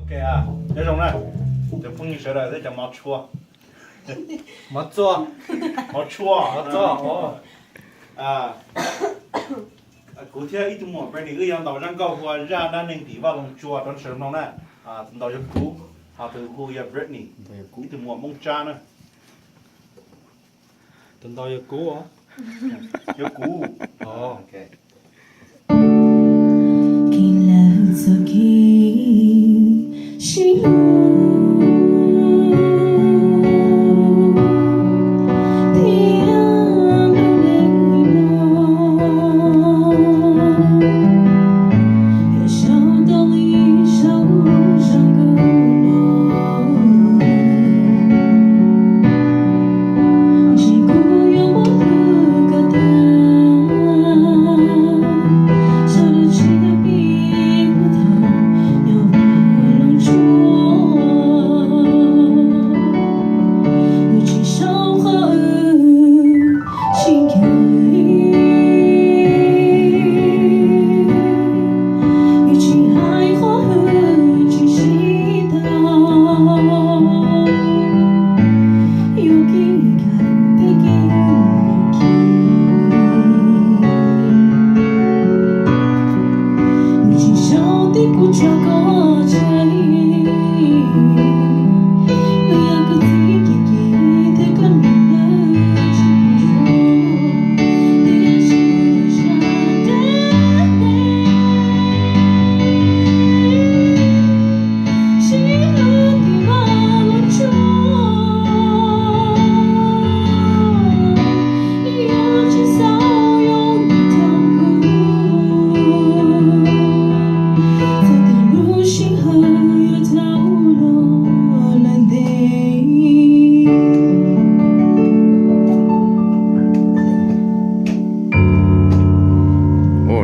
OK 啊，这种呢，这碰你舌头，这叫毛戳，毛做，毛戳，毛做哦。啊，古天一直摸，不是你个样导上高过，让那能地方弄戳，当时弄呢，啊，到有古，好头古也 Britney， 一直摸蒙扎呢，等到有鼓哦。有古，哦 ，OK。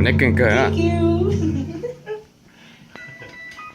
那更个啊。